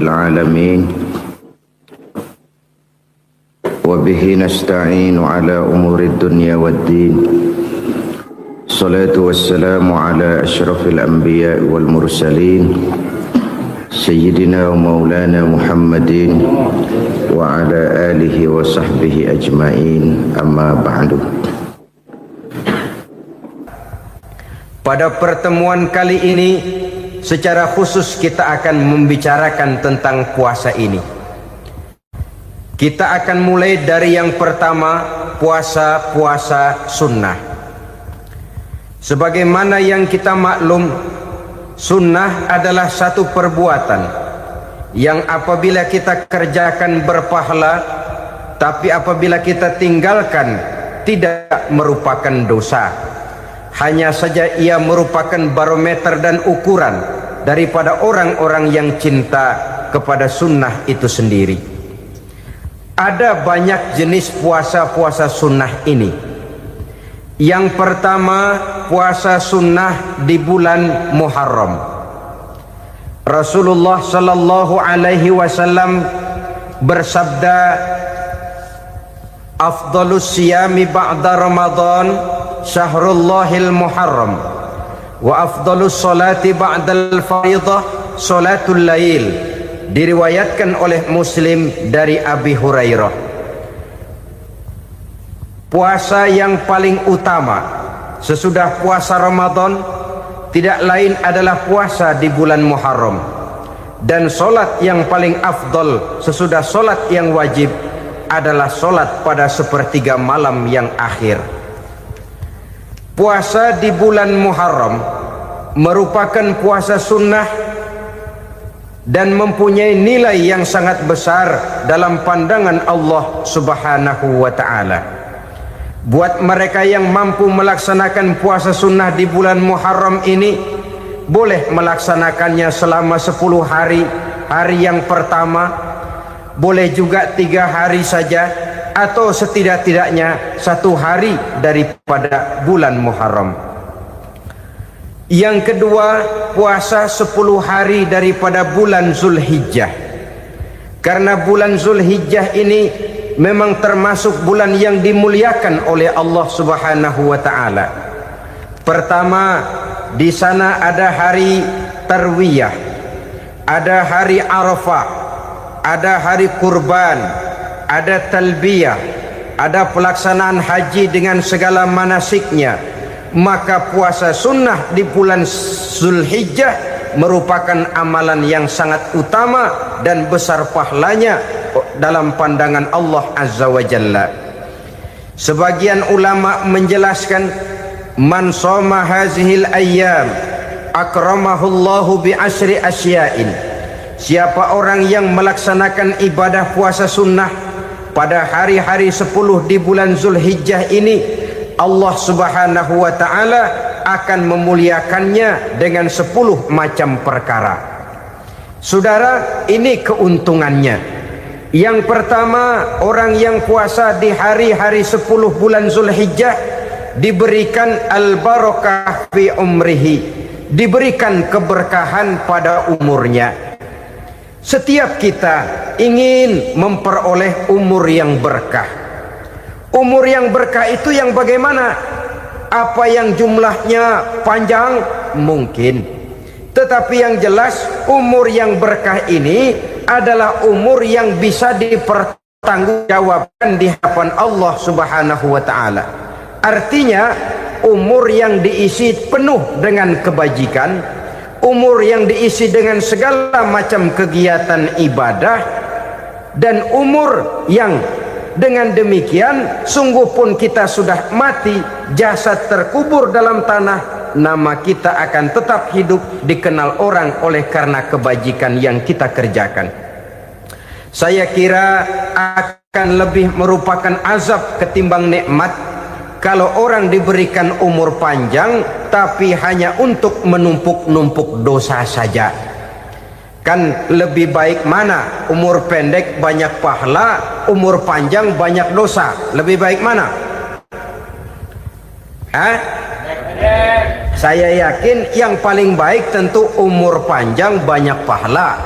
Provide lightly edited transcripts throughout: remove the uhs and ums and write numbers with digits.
العالمين وبه نستعين على أمور الدنيا والدين الصلاة والسلام على أشرف الأنبياء والمرسلين سيدنا ومولانا محمد وعلى آله وصحبه أجمعين أما بعد. Pada pertemuan kali ini secara khusus kita akan membicarakan tentang puasa ini. Kita akan mulai dari yang pertama, puasa sunnah. Sebagaimana yang kita maklum, sunnah adalah satu perbuatan yang apabila kita kerjakan berpahala, tapi apabila kita tinggalkan tidak merupakan dosa. Hanya saja ia merupakan barometer dan ukuran daripada orang-orang yang cinta kepada sunnah itu sendiri. Ada banyak jenis puasa-puasa sunnah ini. Yang pertama, puasa sunnah di bulan Muharram. Rasulullah sallallahu alaihi wasallam bersabda, "Afdhalus siyami ba'da Ramadan Syahrullahil Muharram wa afdalus salati ba'dal faridah salatul lail." Diriwayatkan oleh Muslim dari Abi Hurairah. Puasa yang paling utama sesudah puasa Ramadan tidak lain adalah puasa di bulan Muharram, dan solat yang paling afdal sesudah solat yang wajib adalah solat pada sepertiga malam yang akhir. Puasa di bulan Muharram merupakan puasa sunnah dan mempunyai nilai yang sangat besar dalam pandangan Allah Subhanahu wa ta'ala. Buat mereka yang mampu melaksanakan puasa sunnah di bulan Muharram ini, boleh melaksanakannya selama 10 hari. Hari yang pertama boleh juga 3 hari saja, atau setidak-tidaknya 1 hari daripada bulan Muharram. Yang kedua, puasa 10 hari daripada bulan Zulhijjah. Karena bulan Zulhijjah ini memang termasuk bulan yang dimuliakan oleh Allah Subhanahu wa ta'ala. Pertama, di sana ada hari Tarwiyah, ada hari Arafah, ada hari kurban, ada talbiyah, ada pelaksanaan haji dengan segala manasiknya. Maka puasa sunnah di bulan Zulhijjah merupakan amalan yang sangat utama dan besar pahalanya dalam pandangan Allah Azza wa Jalla. Sebagian ulama menjelaskan, man shoma hazihil ayyam akramahullahu bi asyri asya'in. Siapa orang yang melaksanakan ibadah puasa sunnah pada hari-hari 10 di bulan Zulhijjah ini, Allah Subhanahu wa ta'ala akan memuliakannya dengan 10 macam perkara. Saudara, ini keuntungannya. Yang pertama, orang yang puasa di hari-hari 10 bulan Zulhijjah diberikan al-barakah fi umrihi, diberikan keberkahan pada umurnya. Setiap kita ingin memperoleh umur yang berkah. Umur yang berkah itu yang bagaimana? Apa yang jumlahnya panjang? Mungkin. Tetapi yang jelas, umur yang berkah ini adalah umur yang bisa dipertanggungjawabkan di hadapan Allah Subhanahu wa ta'ala. Artinya, umur yang diisi penuh dengan kebajikan, umur yang diisi dengan segala macam kegiatan ibadah, dan umur yang dengan demikian sungguh pun kita sudah mati, jasad terkubur dalam tanah, nama kita akan tetap hidup, dikenal orang oleh karena kebajikan yang kita kerjakan. Saya kira akan lebih merupakan azab ketimbang nikmat kalau orang diberikan umur panjang tapi hanya untuk menumpuk-numpuk dosa saja. Kan lebih baik mana? Umur pendek banyak pahala, umur panjang banyak dosa. Lebih baik mana? Saya yakin yang paling baik tentu umur panjang banyak pahala.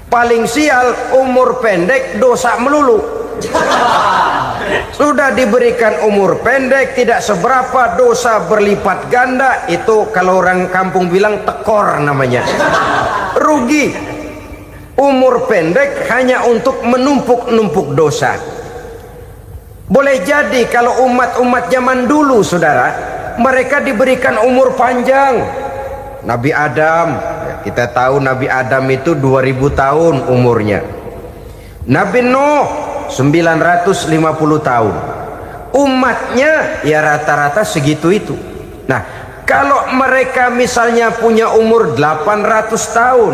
Paling sial umur pendek dosa melulu. Sudah diberikan umur pendek tidak seberapa, dosa berlipat ganda. Itu kalau orang kampung bilang tekor namanya. Rugi. Umur pendek hanya untuk menumpuk-numpuk dosa. Boleh jadi kalau umat-umat zaman dulu saudara, mereka diberikan umur panjang. Nabi Adam, kita tahu Nabi Adam itu 2000 tahun umurnya. Nabi Nuh 950 tahun. Umatnya ya rata-rata segitu itu. Nah, kalau mereka misalnya punya umur 800 tahun,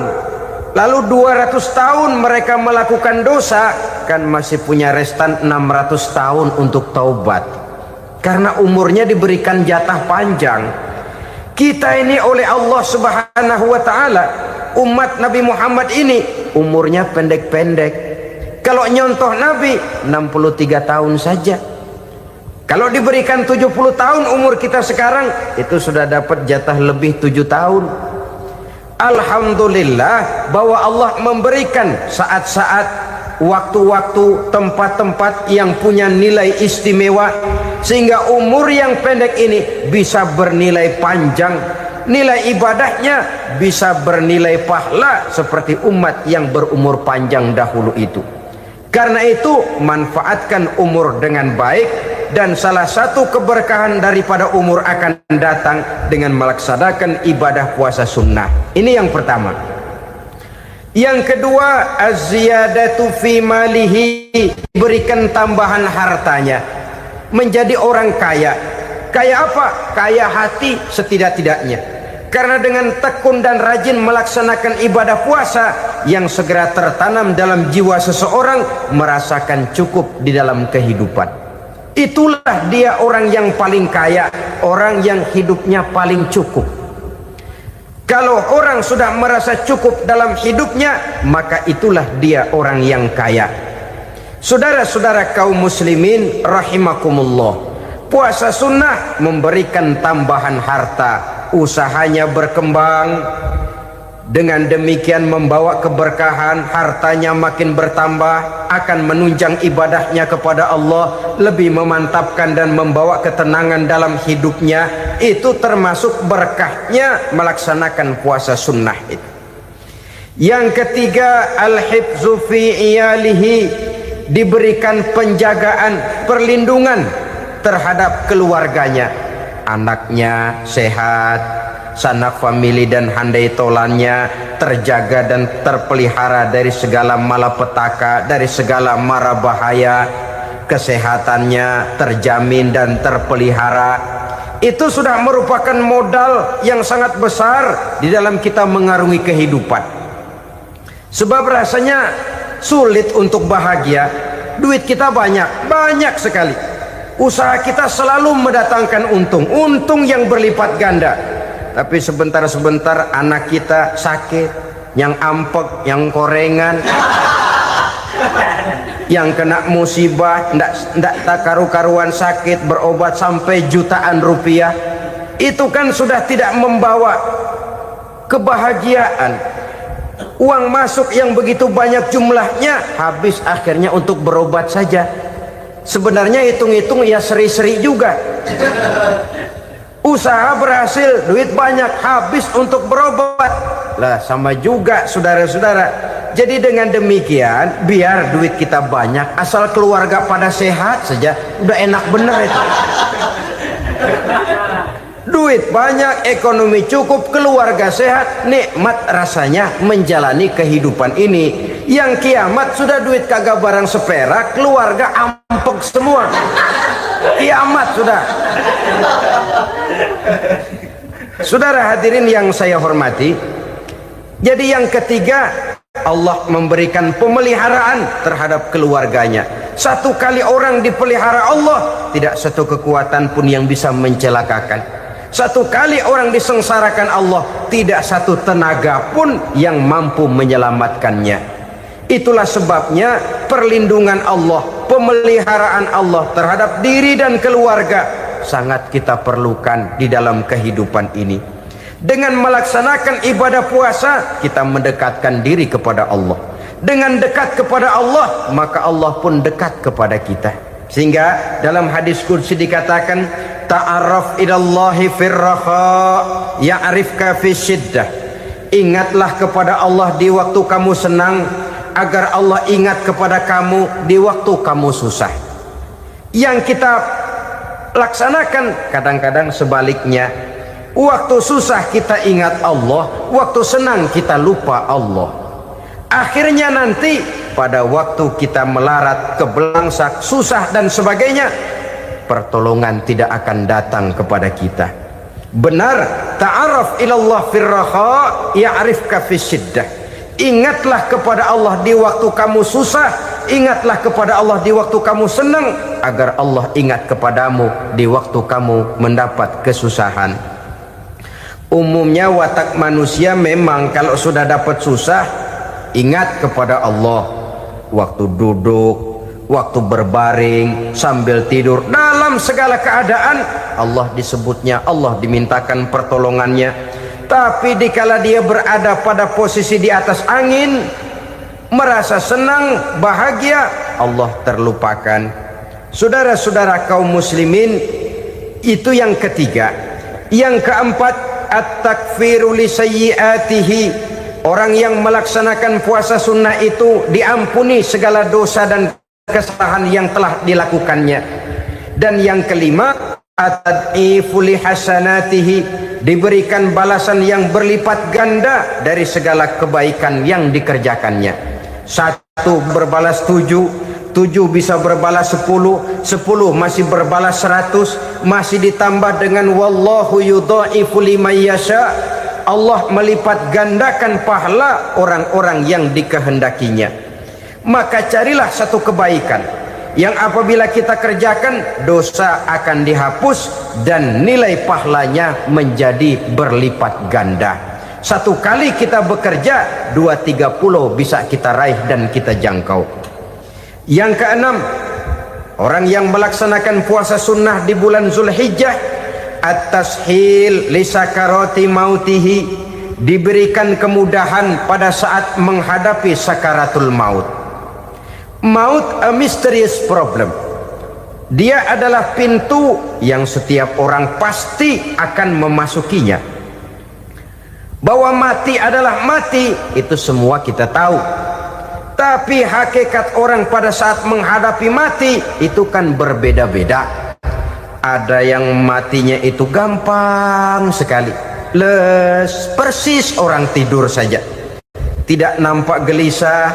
lalu 200 tahun mereka melakukan dosa, kan masih punya restan 600 tahun untuk taubat. Karena umurnya diberikan jatah panjang. Kita ini oleh Allah Subhanahu wa taala, umat Nabi Muhammad ini umurnya pendek-pendek. Kalau nyontoh Nabi 63 tahun saja. Kalau diberikan 70 tahun umur kita sekarang, itu sudah dapat jatah lebih 7 tahun. Alhamdulillah bahwa Allah memberikan saat-saat, waktu-waktu, tempat-tempat yang punya nilai istimewa, sehingga umur yang pendek ini bisa bernilai panjang, nilai ibadahnya bisa bernilai pahala seperti umat yang berumur panjang dahulu itu. Karena itu manfaatkan umur dengan baik, dan salah satu keberkahan daripada umur akan datang dengan melaksanakan ibadah puasa sunnah. Ini yang pertama. Yang kedua, az-ziyadatu fi malihi, berikan tambahan hartanya, menjadi orang kaya. Kaya apa? Kaya hati setidak-tidaknya. Karena dengan tekun dan rajin melaksanakan ibadah puasa, yang segera tertanam dalam jiwa seseorang merasakan cukup di dalam kehidupan. Itulah dia orang yang paling kaya, orang yang hidupnya paling cukup. Kalau orang sudah merasa cukup dalam hidupnya, maka itulah dia orang yang kaya. Saudara-saudara kaum muslimin rahimakumullah, puasa sunnah memberikan tambahan harta, usahanya berkembang, dengan demikian membawa keberkahan, hartanya makin bertambah, akan menunjang ibadahnya kepada Allah, lebih memantapkan dan membawa ketenangan dalam hidupnya. Itu termasuk berkahnya melaksanakan puasa sunnah itu. Yang ketiga, al-hifzu fi iyalihi, diberikan penjagaan, perlindungan terhadap keluarganya, anaknya sehat, sanak famili dan handai tolannya terjaga dan terpelihara dari segala malapetaka, dari segala mara bahaya, kesehatannya terjamin dan terpelihara. Itu sudah merupakan modal yang sangat besar di dalam kita mengarungi kehidupan. Sebab rasanya sulit untuk bahagia, duit kita banyak sekali, usaha kita selalu mendatangkan untung yang berlipat ganda. Tapi sebentar-sebentar anak kita sakit, yang ampek, yang korengan, yang kena musibah, ndak karu-karuan sakit, berobat sampai jutaan rupiah. Itu kan sudah tidak membawa kebahagiaan. Uang masuk yang begitu banyak jumlahnya, habis akhirnya untuk berobat saja. Sebenarnya hitung-hitung ya seri-seri juga. Usaha berhasil, duit banyak, habis untuk berobat. Lah sama juga saudara-saudara. Jadi dengan demikian, biar duit kita banyak, asal keluarga pada sehat saja, udah enak bener itu. Duit banyak, ekonomi cukup, keluarga sehat, nikmat rasanya menjalani kehidupan ini. Yang kiamat sudah duit kagak barang seperak, keluarga ampek semua. Kiamat sudah. Saudara hadirin yang saya hormati, jadi yang ketiga, Allah memberikan pemeliharaan terhadap keluarganya. Satu kali orang dipelihara Allah, tidak satu kekuatan pun yang bisa mencelakakan. Satu kali orang disengsarakan Allah, tidak satu tenaga pun yang mampu menyelamatkannya. Itulah sebabnya perlindungan Allah, pemeliharaan Allah terhadap diri dan keluarga sangat kita perlukan di dalam kehidupan ini. Dengan melaksanakan ibadah puasa, kita mendekatkan diri kepada Allah. Dengan dekat kepada Allah, maka Allah pun dekat kepada kita. Sehingga dalam hadis qudsi dikatakan, ta'arraf ilallahi firraha ya'rifka fi syiddah. Ingatlah kepada Allah di waktu kamu senang, agar Allah ingat kepada kamu di waktu kamu susah. Yang kita laksanakan kadang-kadang sebaliknya. Waktu susah kita ingat Allah, waktu senang kita lupa Allah. Akhirnya nanti pada waktu kita melarat, kebelangsak, susah dan sebagainya, pertolongan tidak akan datang kepada kita. Benar, ta'arraf ilallah firraha ya'rifka fi syiddah. Ingatlah kepada Allah di waktu kamu susah, ingatlah kepada Allah di waktu kamu senang, agar Allah ingat kepadamu di waktu kamu mendapat kesusahan. Umumnya watak manusia memang kalau sudah dapat susah, ingat kepada Allah. Waktu duduk, waktu berbaring, sambil tidur, dalam segala keadaan Allah disebutnya, Allah dimintakan pertolongannya. Tapi dikala dia berada pada posisi di atas angin, merasa senang, bahagia, Allah terlupakan. Saudara-saudara kaum muslimin, itu yang ketiga. Yang keempat, at-takfiru li sayyiatihi. Orang yang melaksanakan puasa sunnah itu diampuni segala dosa dan kesalahan yang telah dilakukannya. Dan yang kelima, at-tad'ifu li hasanatihi, diberikan balasan yang berlipat ganda dari segala kebaikan yang dikerjakannya. 1 berbalas 7, 7 bisa berbalas 10, 10 masih berbalas 100, masih ditambah dengan wallahu yudha'ifu liman yasha. Allah melipat gandakan pahala orang-orang yang dikehendakinya. Maka carilah satu kebaikan yang apabila kita kerjakan, dosa akan dihapus dan nilai pahalanya menjadi berlipat ganda. 1 kali kita bekerja, 2-30 bisa kita raih dan kita jangkau. Yang keenam, orang yang melaksanakan puasa sunnah di bulan Zulhijjah, at-tashil li sakarati mautihi, diberikan kemudahan pada saat menghadapi sakaratul maut. Maut a mysterious problem. Dia adalah pintu yang setiap orang pasti akan memasukinya. Bahwa mati adalah mati, itu semua kita tahu. Tapi hakikat orang pada saat menghadapi mati itu kan berbeda-beda. Ada yang matinya itu gampang sekali, persis orang tidur saja, tidak nampak gelisah,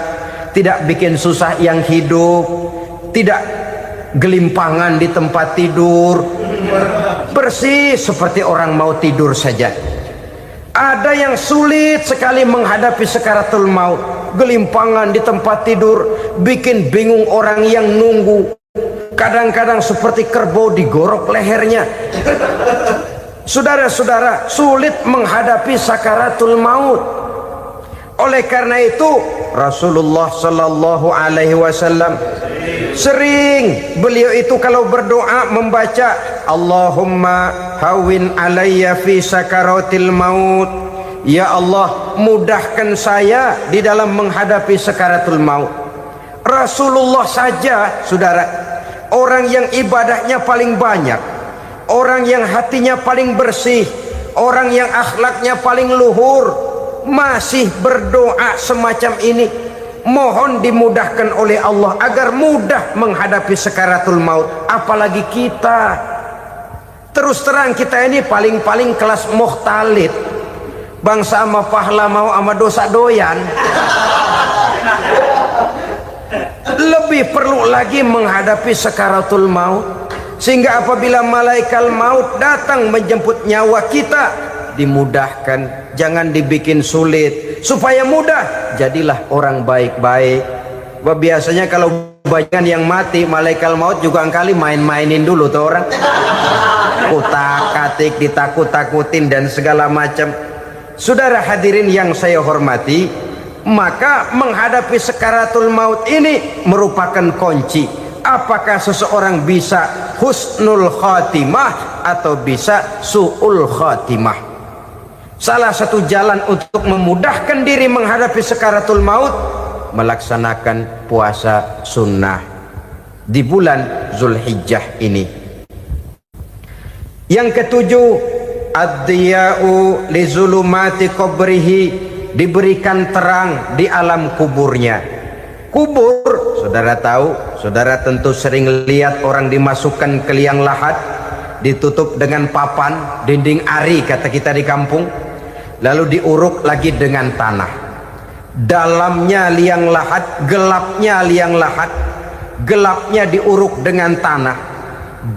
tidak bikin susah yang hidup, tidak gelimpangan di tempat tidur, persis seperti orang mau tidur saja. Ada yang sulit sekali menghadapi sakaratul maut, gelimpangan di tempat tidur, bikin bingung orang yang nunggu. Kadang-kadang seperti kerbau digorok lehernya. Saudara-saudara, sulit menghadapi sakaratul maut. Oleh karena itu Rasulullah sallallahu alaihi wasallam sering beliau itu kalau berdoa membaca Allahumma hawin alayya fi sakaratil maut. Ya Allah, mudahkan saya di dalam menghadapi sakaratul maut. Rasulullah saja, saudara, orang yang ibadahnya paling banyak, orang yang hatinya paling bersih, orang yang akhlaknya paling luhur, masih berdoa semacam ini. Mohon dimudahkan oleh Allah agar mudah menghadapi sakaratul maut. Apalagi kita, terus terang kita ini paling-paling kelas muhtalid, bangsa sama pahala mau sama dosa doyan. Lebih perlu lagi menghadapi sakaratul maut, sehingga apabila malaikat maut datang menjemput nyawa kita, dimudahkan, jangan dibikin sulit, supaya mudah. Jadilah orang baik-baik. Biasanya kalau banyak yang mati, malaikat maut juga kali main-mainin dulu tuh orang, utak-atik, ditakut-takutin dan segala macam. Saudara hadirin yang saya hormati, maka menghadapi sakaratul maut ini merupakan kunci. Apakah seseorang bisa husnul khatimah atau bisa su'ul khatimah? Salah satu jalan untuk memudahkan diri menghadapi sakaratul maut melaksanakan puasa sunnah di bulan Zulhijjah ini. Yang ketujuh, ad-diya'u li zulumati qabrihi, diberikan terang di alam kuburnya. Kubur, saudara tahu, saudara tentu sering lihat orang dimasukkan ke liang lahat, ditutup dengan papan, dinding ari kata kita di kampung, lalu diuruk lagi dengan tanah. Dalamnya liang lahat, gelapnya liang lahat, gelapnya diuruk dengan tanah,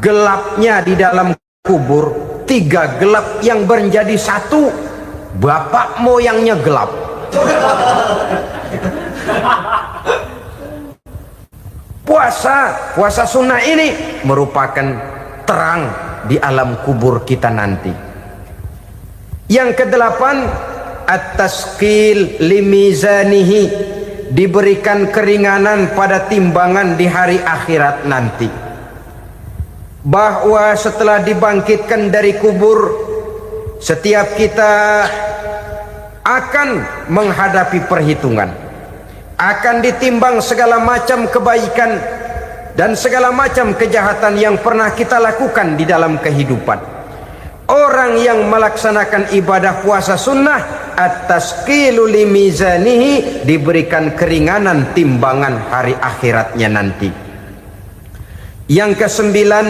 gelapnya di dalam kubur, tiga gelap yang menjadi satu. Bapak moyangnya gelap. Puasa sunnah ini merupakan terang di alam kubur kita nanti. Yang kedelapan, at-tasqil limizanihi, diberikan keringanan pada timbangan di hari akhirat nanti. Bahwa setelah dibangkitkan dari kubur, setiap kita akan menghadapi perhitungan, akan ditimbang segala macam kebaikan dan segala macam kejahatan yang pernah kita lakukan di dalam kehidupan. Orang yang melaksanakan ibadah puasa sunnah, at-tasqilu limizanihi, diberikan keringanan timbangan hari akhiratnya nanti. Yang kesembilan,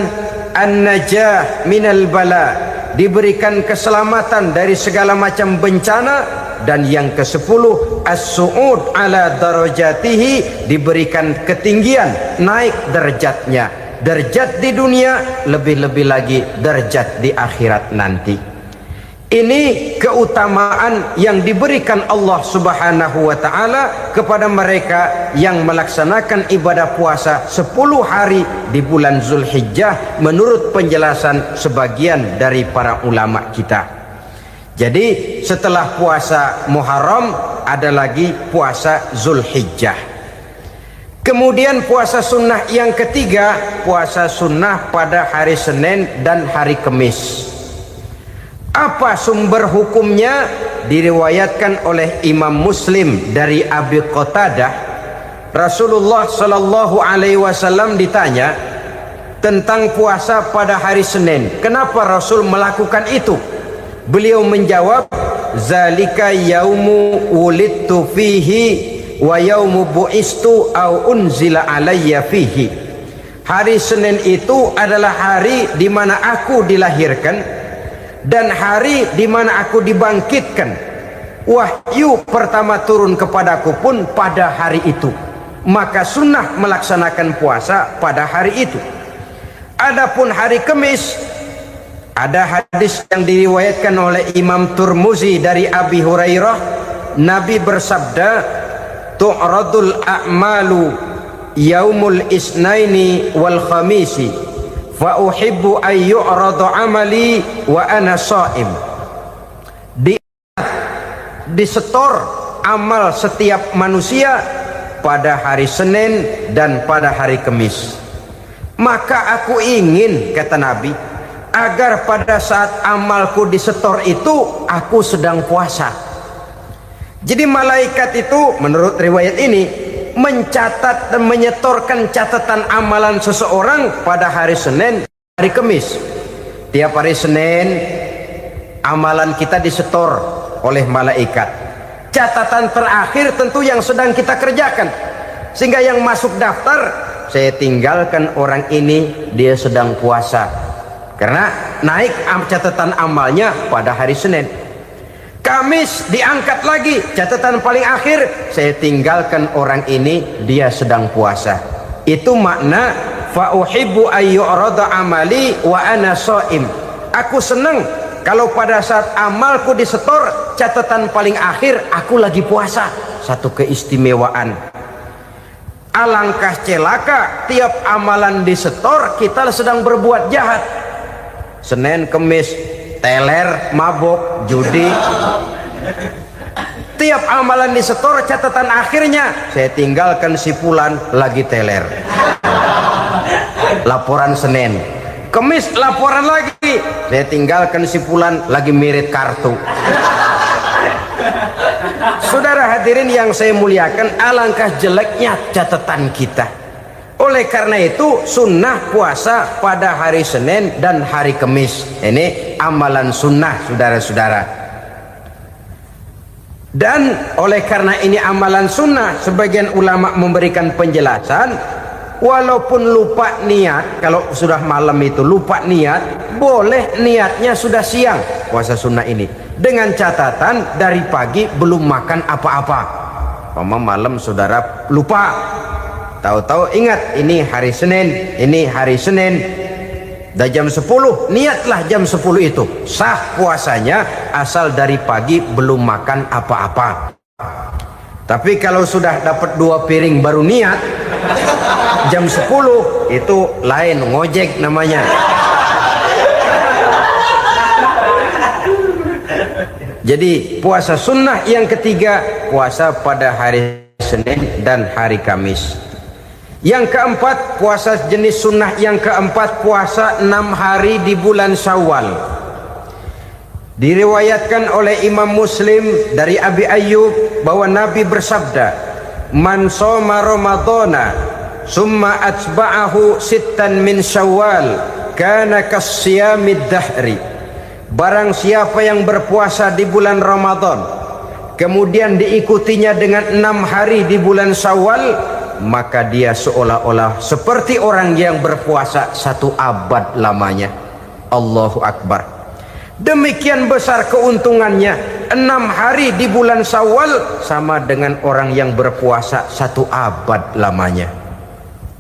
an-najah minal bala, diberikan keselamatan dari segala macam bencana. Dan yang ke-10, as-su'ud ala darajatihi, diberikan ketinggian, naik derajatnya, derajat di dunia, lebih-lebih lagi derajat di akhirat nanti. Ini keutamaan yang diberikan Allah Subhanahu wa ta'ala kepada mereka yang melaksanakan ibadah puasa 10 hari di bulan Zulhijjah menurut penjelasan sebagian dari para ulama kita. Jadi setelah puasa Muharram ada lagi puasa Zulhijjah. Kemudian puasa sunnah yang ketiga, puasa sunnah pada hari Senin dan hari Kamis. Apa sumber hukumnya? Diriwayatkan oleh Imam Muslim dari Abi Qatadah, Rasulullah sallallahu alaihi wasallam ditanya tentang puasa pada hari Senin. Kenapa Rasul melakukan itu? Beliau menjawab, zalika yaumu wulidtu fihi wa yaumu bu'istu au unzila alayya fihi. Hari Senin itu adalah hari di mana aku dilahirkan dan hari di mana aku dibangkitkan. Wahyu pertama turun kepadaku pun pada hari itu. Maka sunnah melaksanakan puasa pada hari itu. Adapun hari Kamis, ada hadis yang diriwayatkan oleh Imam Turmuzi dari Abi Hurairah, Nabi bersabda, tu'radul a'malu yaumul isnaini wal khamisi fa uhibbu ay yu'radu amali wa ana sha'im. Disetor amal setiap manusia pada hari Senin dan pada hari Kamis. Maka aku ingin, kata Nabi, agar pada saat amalku disetor itu aku sedang puasa. Jadi malaikat itu menurut riwayat ini mencatat dan menyetorkan catatan amalan seseorang pada hari Senin, hari Kamis. Tiap hari Senin amalan kita disetor oleh malaikat. Catatan terakhir tentu yang sedang kita kerjakan, sehingga yang masuk daftar, saya tinggalkan orang ini, dia sedang puasa. Karena naik catatan amalnya pada hari Senin. Kamis diangkat lagi, catatan paling akhir, saya tinggalkan orang ini, dia sedang puasa. Itu makna fa uhibbu ay yu'rada amali wa ana shaim. Aku senang kalau pada saat amalku disetor, catatan paling akhir aku lagi puasa. Satu keistimewaan. Alangkah celaka tiap amalan disetor kita sedang berbuat jahat. Senin, Kamis, teler, mabok, judi. Tiap amalan disetor, catatan akhirnya saya tinggalkan si fulan lagi teler. Laporan Senin. Kamis laporan lagi, saya tinggalkan si fulan lagi mirip kartu. saudara hadirin yang saya muliakan, alangkah jeleknya catatan kita. Oleh karena itu sunnah puasa pada hari Senin dan hari Kamis. Ini amalan sunnah saudara-saudara. Dan oleh karena ini amalan sunnah, sebagian ulama memberikan penjelasan, walaupun lupa niat, kalau sudah malam itu lupa niat, boleh niatnya sudah siang puasa sunnah ini, dengan catatan dari pagi belum makan apa-apa. Malam saudara lupa, tahu-tahu ingat ini hari Senin, dah jam 10, niatlah jam 10 itu, sah puasanya asal dari pagi belum makan apa-apa. Tapi kalau sudah dapat 2 piring baru niat jam 10, itu lain, ngojek namanya. Jadi puasa sunnah yang ketiga, puasa pada hari Senin dan hari Kamis. Yang keempat, puasa jenis sunnah yang keempat, puasa 6 hari di bulan Syawal. Diriwayatkan oleh Imam Muslim dari Abi Ayyub bahwa Nabi bersabda, "Man shoma Ramadhana summa atba'ahu sittan min Syawal kana kasyamid dahri." Barang siapa yang berpuasa di bulan Ramadan kemudian diikutinya dengan 6 hari di bulan Syawal, maka dia seolah-olah seperti orang yang berpuasa 1 abad lamanya. Allahu Akbar. Demikian besar keuntungannya. 6 hari di bulan Syawal sama dengan orang yang berpuasa 1 abad lamanya.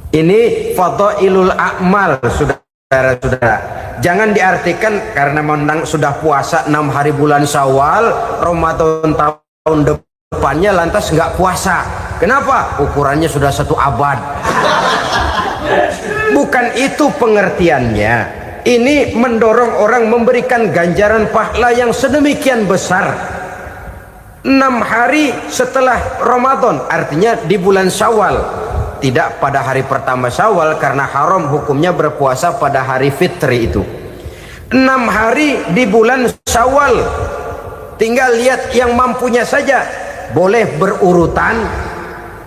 Ini fadailul a'mal saudara-saudara. Jangan diartikan karena menang sudah puasa 6 hari bulan Syawal, Ramadan tahun depannya lantas nggak puasa. Kenapa? Ukurannya sudah 1 abad. Bukan itu pengertiannya. Ini mendorong orang memberikan ganjaran pahala yang sedemikian besar. 6 hari setelah Ramadan, artinya di bulan Syawal, tidak pada hari pertama Syawal karena haram hukumnya berpuasa pada hari fitri itu. 6 hari di bulan Syawal, tinggal lihat yang mampunya saja, boleh berurutan,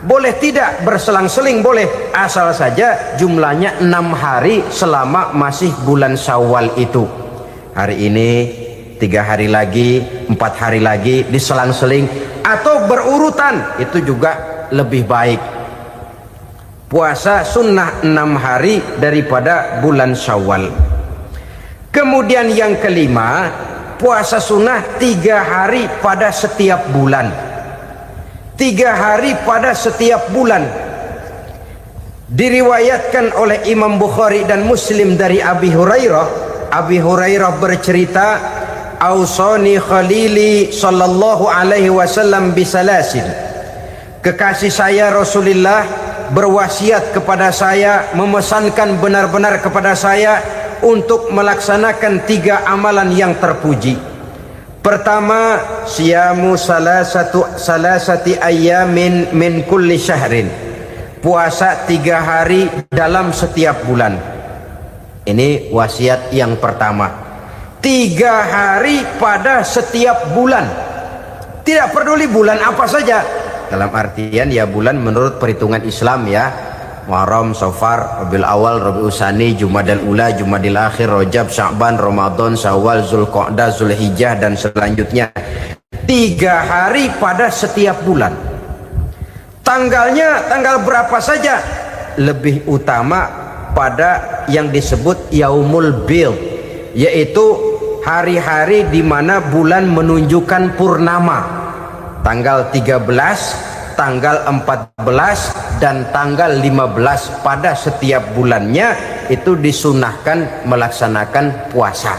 boleh tidak berselang-seling, boleh, asal saja jumlahnya 6 hari selama masih bulan Syawal itu. Hari ini 3 hari lagi, 4 hari lagi, diselang-seling atau berurutan, itu juga lebih baik. Puasa sunnah 6 hari daripada bulan Syawal. Kemudian yang kelima, puasa sunnah 3 hari pada setiap bulan. 3 hari pada setiap bulan. Diriwayatkan oleh Imam Bukhari dan Muslim dari Abi Hurairah. Abi Hurairah bercerita, "Ausani khalili sallallahu alaihi wasallam bisalasin." Kekasih saya Rasulullah berwasiat kepada saya, memesankan benar-benar kepada saya untuk melaksanakan 3 amalan yang terpuji. Pertama, siyamu salasati ayyamin min kulli syahrin. Puasa 3 hari dalam setiap bulan. Ini wasiat yang pertama. 3 hari pada setiap bulan. Tidak peduli bulan apa saja. Dalam artian ya bulan menurut perhitungan Islam ya. Muharram, Safar, Rabiul Awal, Rabiul Tsani, Jumadal Ula, Jumadil Akhir, Rajab, Sya'ban, Ramadan, Syawal, Zulqa'dah, Zulhijjah dan selanjutnya. 3 hari pada setiap bulan. Tanggalnya tanggal berapa saja. Lebih utama pada yang disebut Yaumul Bid, yaitu hari-hari di mana bulan menunjukkan purnama. Tanggal 13, tanggal 14 dan tanggal 15 pada setiap bulannya itu disunahkan melaksanakan puasa.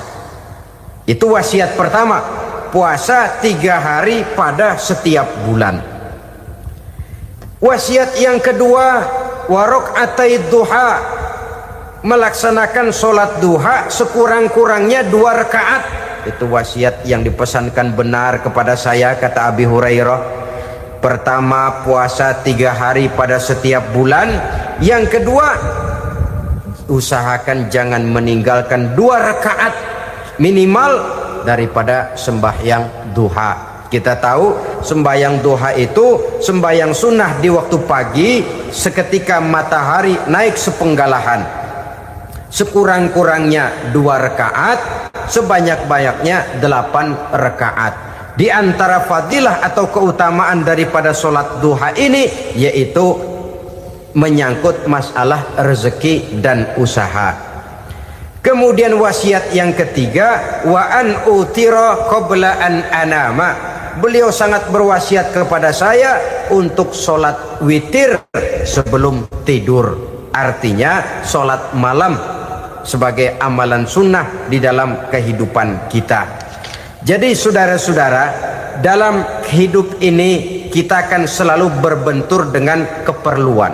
Itu wasiat pertama, puasa 3 hari pada setiap bulan. Wasiat yang kedua, waraqatai duha, melaksanakan sholat duha sekurang-kurangnya 2 rakaat. Itu wasiat yang dipesankan benar kepada saya, kata Abi Hurairah. Pertama, puasa 3 hari pada setiap bulan. Yang kedua, usahakan jangan meninggalkan 2 rakaat minimal daripada sembahyang duha. Kita tahu sembahyang duha itu sembahyang sunnah di waktu pagi seketika matahari naik sepenggalahan. Sekurang-kurangnya 2 rakaat, sebanyak-banyaknya 8 rakaat. Di antara fadilah atau keutamaan daripada solat duha ini yaitu menyangkut masalah rezeki dan usaha. Kemudian wasiat yang ketiga, wa an utira qabla an anama. Beliau sangat berwasiat kepada saya untuk solat witir sebelum tidur. Artinya solat malam sebagai amalan sunnah di dalam kehidupan kita. Jadi saudara-saudara, dalam hidup ini kita akan selalu berbentur dengan keperluan.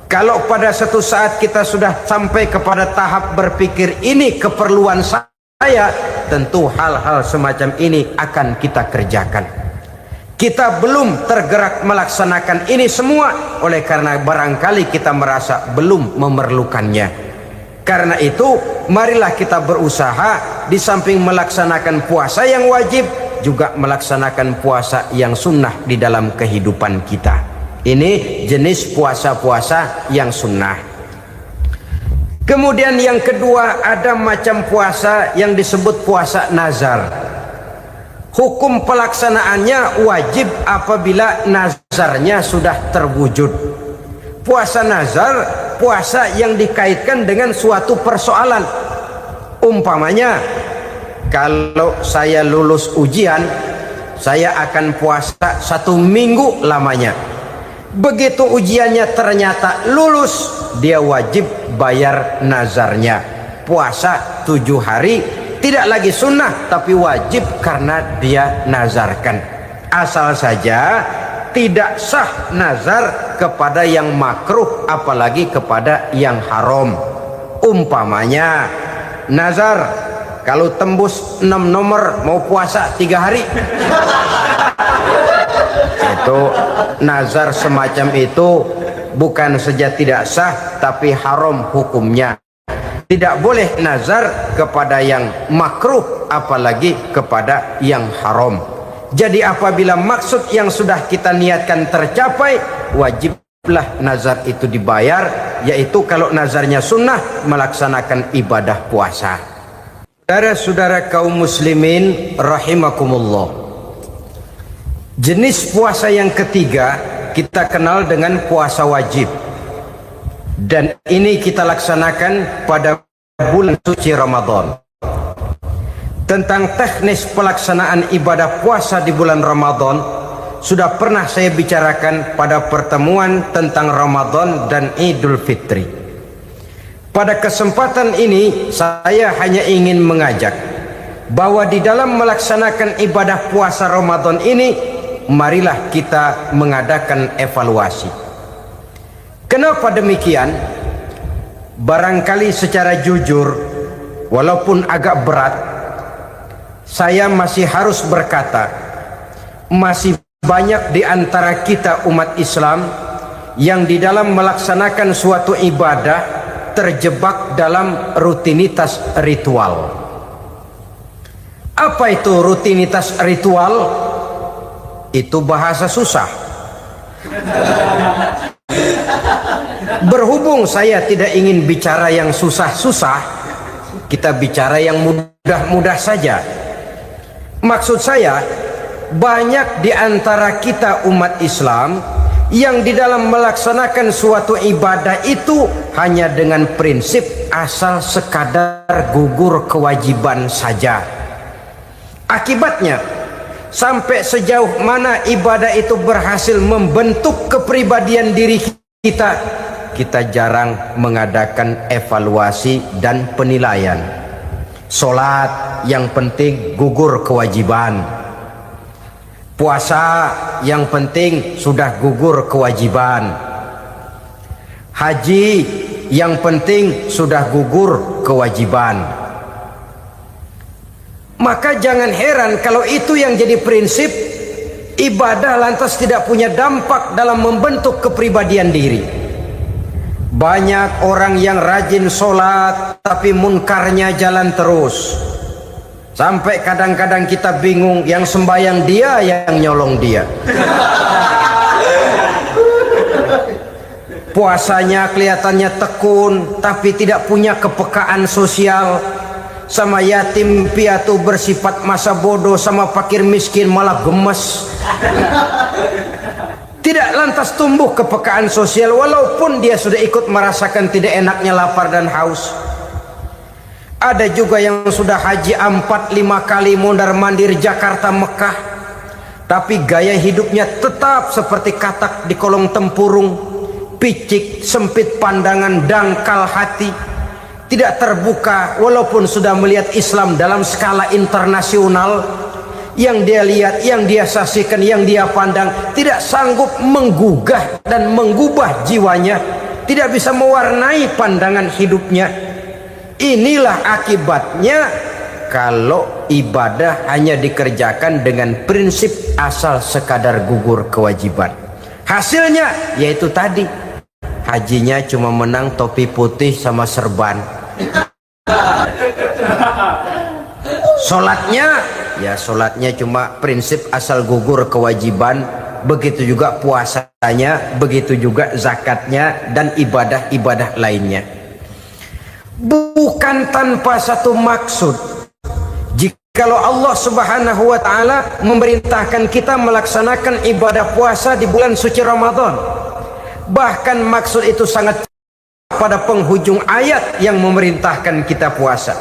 Kalau pada satu saat kita sudah sampai kepada tahap berpikir ini keperluan saya, tentu hal-hal semacam ini akan kita kerjakan. Kita belum tergerak melaksanakan ini semua oleh karena barangkali kita merasa belum memerlukannya. Karena itu marilah kita berusaha di samping melaksanakan puasa yang wajib juga melaksanakan puasa yang sunnah di dalam kehidupan kita. Ini jenis puasa-puasa yang sunnah. Kemudian yang kedua, ada macam puasa yang disebut puasa nazar. Hukum pelaksanaannya wajib apabila nazarnya sudah terwujud. Puasa nazar, puasa yang dikaitkan dengan suatu persoalan. Umpamanya, kalau saya lulus ujian, saya akan puasa 1 minggu lamanya. Begitu ujiannya ternyata lulus, dia wajib bayar nazarnya. Puasa 7 hari, tidak lagi sunnah tapi wajib karena dia nazarkan. Asal saja tidak sah nazar kepada yang makruh apalagi kepada yang haram. Umpamanya nazar kalau tembus 6 nomor mau puasa 3 hari. Itu nazar semacam itu bukan saja tidak sah tapi haram hukumnya. Tidak boleh nazar kepada yang makruh apalagi kepada yang haram. Jadi apabila maksud yang sudah kita niatkan tercapai, wajiblah nazar itu dibayar, yaitu kalau nazarnya sunnah melaksanakan ibadah puasa. Saudara-saudara kaum muslimin rahimakumullah. Jenis puasa yang ketiga kita kenal dengan puasa wajib. Dan ini kita laksanakan pada bulan suci Ramadan. Tentang teknis pelaksanaan ibadah puasa di bulan Ramadan sudah pernah saya bicarakan pada pertemuan tentang Ramadan dan Idul Fitri. Pada kesempatan ini saya hanya ingin mengajak bahwa di dalam melaksanakan ibadah puasa Ramadan ini, marilah kita mengadakan evaluasi. Kenapa demikian? Barangkali secara jujur, walaupun agak berat, saya masih harus berkata, masih banyak di antara kita umat Islam yang di dalam melaksanakan suatu ibadah terjebak dalam rutinitas ritual. Apa itu rutinitas ritual? Itu bahasa susah. Berhubung saya tidak ingin bicara yang susah-susah, kita bicara yang mudah-mudah saja. Maksud saya, banyak di antara kita umat Islam yang di dalam melaksanakan suatu ibadah itu hanya dengan prinsip asal sekadar gugur kewajiban saja. Akibatnya, sampai sejauh mana ibadah itu berhasil membentuk kepribadian diri kita, kita jarang mengadakan evaluasi dan penilaian. Salat yang penting gugur kewajiban. Puasa yang penting sudah gugur kewajiban. Haji yang penting sudah gugur kewajiban. Maka jangan heran kalau itu yang jadi prinsip, ibadah lantas tidak punya dampak dalam membentuk kepribadian diri. Banyak orang yang rajin sholat tapi munkarnya jalan terus. Sampai kadang-kadang kita bingung, yang sembahyang dia, yang nyolong dia. Puasanya kelihatannya tekun, tapi tidak punya kepekaan sosial. Sama yatim piatu bersifat masa bodoh, sama fakir miskin malah gemes. Tidak lantas tumbuh kepekaan sosial, walaupun dia sudah ikut merasakan tidak enaknya lapar dan haus. Ada juga yang sudah haji 4-5 kali mondar-mandir Jakarta Mekah, tapi gaya hidupnya tetap seperti katak di kolong tempurung, picik, sempit pandangan, dangkal hati, tidak terbuka walaupun sudah melihat Islam dalam skala internasional. Yang dia lihat, yang dia saksikan, yang dia pandang tidak sanggup menggugah dan menggubah jiwanya, tidak bisa mewarnai pandangan hidupnya. Inilah akibatnya kalau ibadah hanya dikerjakan dengan prinsip asal sekadar gugur kewajiban. Hasilnya yaitu tadi, hajinya cuma menang topi putih sama serban. Sholatnya cuma prinsip asal gugur kewajiban. Begitu juga puasanya, begitu juga zakatnya dan ibadah-ibadah lainnya. Bukan tanpa satu maksud. Jikalau Allah Subhanahu wa taala memerintahkan kita melaksanakan ibadah puasa di bulan suci Ramadan, bahkan maksud itu sangat pada penghujung ayat yang memerintahkan kita puasa.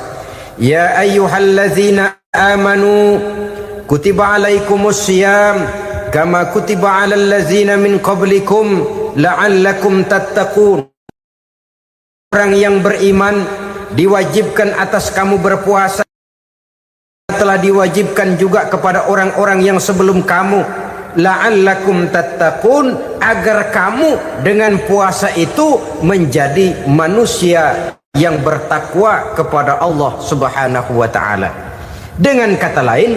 Ya ayyuhallazina amanu kutiba alaikumus syiyam kama kutiba alal ladzina min qablikum la'allakum tattaqun. Orang yang beriman diwajibkan atas kamu berpuasa, telah diwajibkan juga kepada orang-orang yang sebelum kamu, la'allakum tattaqun, agar kamu dengan puasa itu menjadi manusia yang bertakwa kepada Allah Subhanahu wa taala. Dengan kata lain,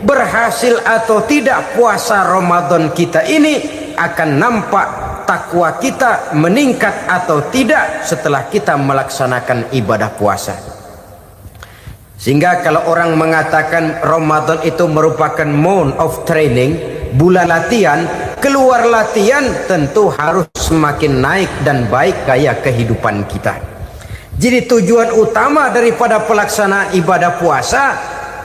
berhasil atau tidak puasa Ramadan kita ini akan nampak takwa kita meningkat atau tidak setelah kita melaksanakan ibadah puasa. Sehingga kalau orang mengatakan Ramadan itu merupakan month of training, bulan latihan, keluar latihan tentu harus semakin naik dan baik gaya kehidupan kita. Jadi tujuan utama daripada pelaksanaan ibadah puasa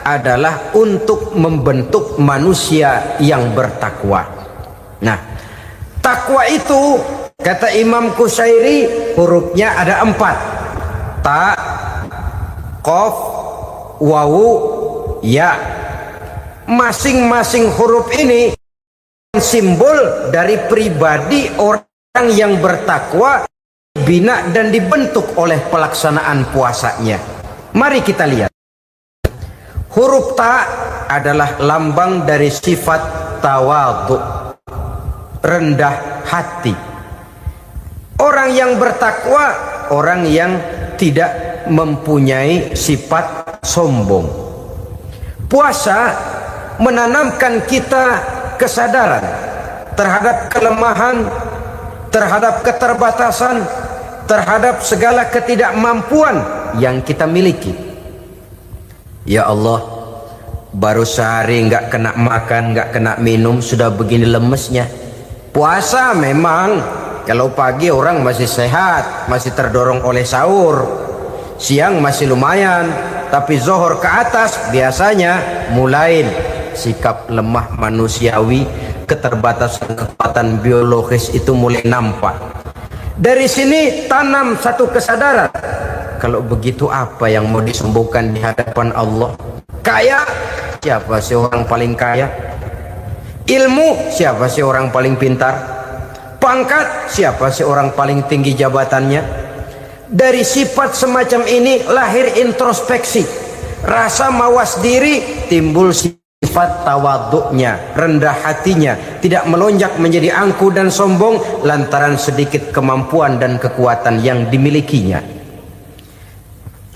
adalah untuk membentuk manusia yang bertakwa. Nah, takwa itu kata Imam Qusairi hurufnya ada 4. Ta, qaf, wawu, ya. Masing-masing huruf ini simbol dari pribadi orang yang bertakwa, bina dan dibentuk oleh pelaksanaan puasanya. Mari kita lihat. Huruf ta adalah lambang dari sifat tawadhu, rendah hati. Orang yang bertakwa, orang yang tidak mempunyai sifat sombong. Puasa menanamkan kita kesadaran terhadap kelemahan, terhadap keterbatasan, terhadap segala ketidakmampuan yang kita miliki. Ya Allah, baru sehari nggak kena makan, nggak kena minum, sudah begini lemesnya. Puasa memang, kalau pagi orang masih sehat, masih terdorong oleh sahur, siang masih lumayan, tapi zuhur ke atas biasanya mulai sikap lemah manusiawi, keterbatasan kekuatan biologis itu mulai nampak. Dari sini tanam satu kesadaran, kalau begitu apa yang mau disembuhkan di hadapan Allah? Kaya, siapa sih orang paling kaya? Ilmu, siapa sih orang paling pintar? Pangkat, siapa sih orang paling tinggi jabatannya? Dari sifat semacam ini lahir introspeksi, rasa mawas diri, timbul sifat tawaduknya, rendah hatinya, tidak melonjak menjadi angkuh dan sombong lantaran sedikit kemampuan dan kekuatan yang dimilikinya.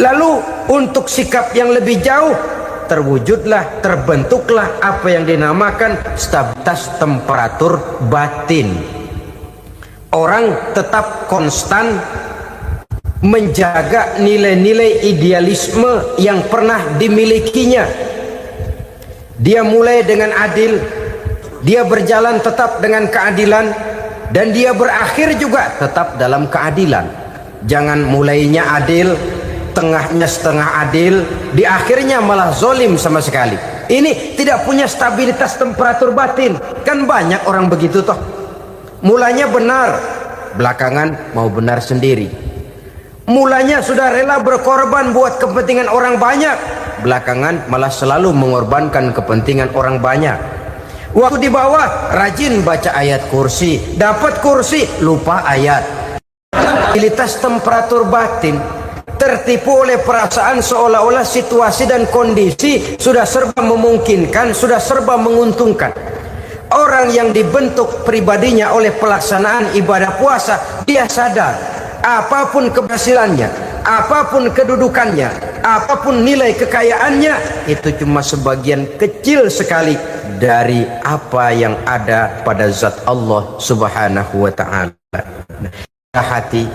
Lalu untuk sikap yang lebih jauh, terwujudlah, terbentuklah apa yang dinamakan stabilitas temperatur batin. Orang tetap konstan menjaga nilai-nilai idealisme yang pernah dimilikinya. Dia mulai dengan adil, dia berjalan tetap dengan keadilan, dan dia berakhir juga tetap dalam keadilan. Jangan mulainya adil, tengahnya setengah adil, di akhirnya malah zolim sama sekali. Ini tidak punya stabilitas temperatur batin. Kan banyak orang begitu toh. Mulanya benar, belakangan mau benar sendiri. Mulanya sudah rela berkorban buat kepentingan orang banyak, belakangan malah selalu mengorbankan kepentingan orang banyak. Waktu di bawah rajin baca ayat kursi, dapat kursi lupa ayat. Stabilitas temperatur batin, tertipu oleh perasaan seolah-olah situasi dan kondisi sudah serba memungkinkan, sudah serba menguntungkan. Orang yang dibentuk pribadinya oleh pelaksanaan ibadah puasa, dia sadar apapun keberhasilannya, apapun kedudukannya, apapun nilai kekayaannya, itu cuma sebagian kecil sekali dari apa yang ada pada zat Allah Subhanahu wa ta'ala. Hati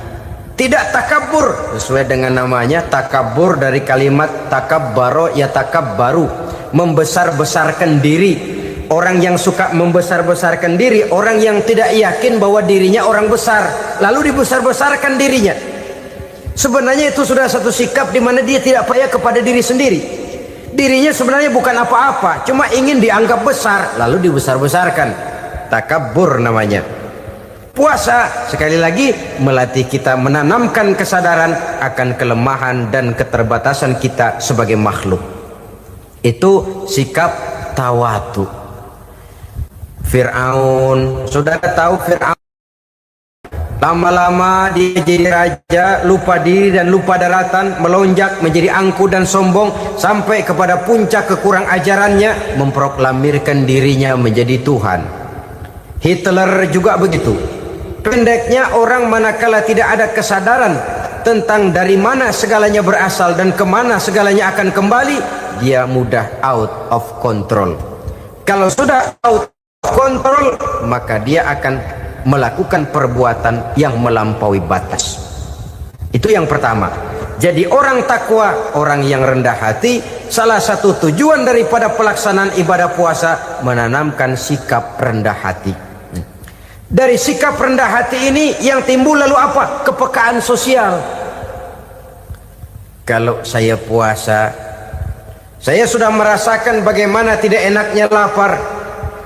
tidak takabur, sesuai dengan namanya takabur dari kalimat takabbaro ya takabbaru, membesar-besarkan diri. Orang yang suka membesar-besarkan diri, orang yang tidak yakin bahwa dirinya orang besar, lalu dibesar-besarkan dirinya. Sebenarnya itu sudah satu sikap di mana dia tidak percaya kepada diri sendiri. Dirinya sebenarnya bukan apa-apa, cuma ingin dianggap besar, lalu dibesar-besarkan. Takabbur namanya. Puasa sekali lagi melatih kita menanamkan kesadaran akan kelemahan dan keterbatasan kita sebagai makhluk. Itu sikap tawatu. Fir'aun, saudara tahu Fir'aun, lama-lama dia jadi raja, lupa diri dan lupa daratan, melonjak menjadi angkuh dan sombong, sampai kepada puncak kekurang ajarannya, memproklamirkan dirinya menjadi Tuhan. Hitler juga begitu. Pendeknya, orang manakala tidak ada kesadaran tentang dari mana segalanya berasal dan kemana segalanya akan kembali, dia mudah out of control. Kalau sudah out of control, maka dia akan melakukan perbuatan yang melampaui batas. Itu yang pertama. Jadi orang takwa, orang yang rendah hati, salah satu tujuan daripada pelaksanaan ibadah puasa menanamkan sikap rendah hati. Dari sikap rendah hati ini yang timbul lalu apa? Kepekaan sosial. Kalau saya puasa, saya sudah merasakan bagaimana tidak enaknya lapar.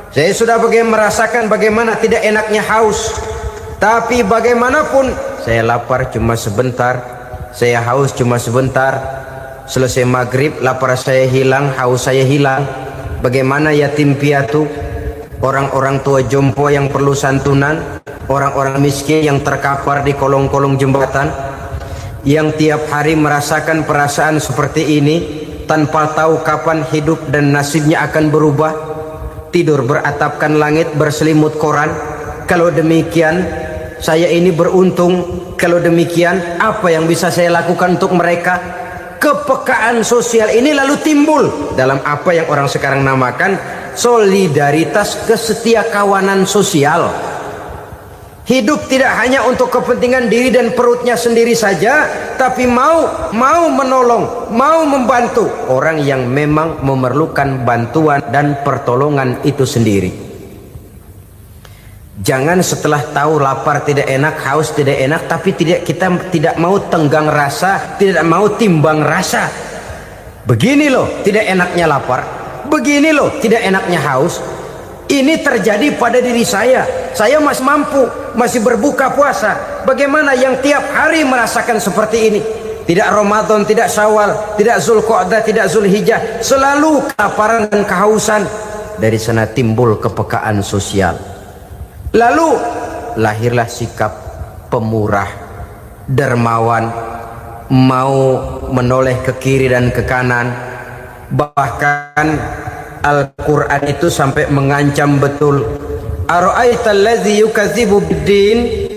Saya sudah merasakan bagaimana tidak enaknya haus. Tapi bagaimanapun, saya lapar cuma sebentar, saya haus cuma sebentar. Selesai maghrib, lapar saya hilang, haus saya hilang. Bagaimana yatim piatu, orang-orang tua jompo yang perlu santunan, orang-orang miskin yang terkapar di kolong-kolong jembatan, yang tiap hari merasakan perasaan seperti ini tanpa tahu kapan hidup dan nasibnya akan berubah. Tidur beratapkan langit, berselimut koran. Kalau demikian, saya ini beruntung. Kalau demikian, apa yang bisa saya lakukan untuk mereka? Kepekaan sosial ini lalu timbul dalam apa yang orang sekarang namakan solidaritas kesetiakawanan sosial. Hidup tidak hanya untuk kepentingan diri dan perutnya sendiri saja, tapi mau menolong, mau membantu orang yang memang memerlukan bantuan dan pertolongan itu sendiri. Jangan setelah tahu lapar tidak enak, haus tidak enak, tapi kita tidak mau tenggang rasa, tidak mau timbang rasa. Begini loh tidak enaknya lapar, begini loh tidak enaknya haus. Ini terjadi pada diri saya. Saya masih mampu, masih berbuka puasa. Bagaimana yang tiap hari merasakan seperti ini? Tidak Ramadan, tidak Syawal, tidak Zulqa'dah, tidak Zulhijjah, selalu kelaparan dan kehausan. Dari sana timbul kepekaan sosial. Lalu lahirlah sikap pemurah, dermawan, mau menoleh ke kiri dan ke kanan. Bahkan Al-Quran itu sampai mengancam betul. Ara'aita allazi yukadzibu bid-din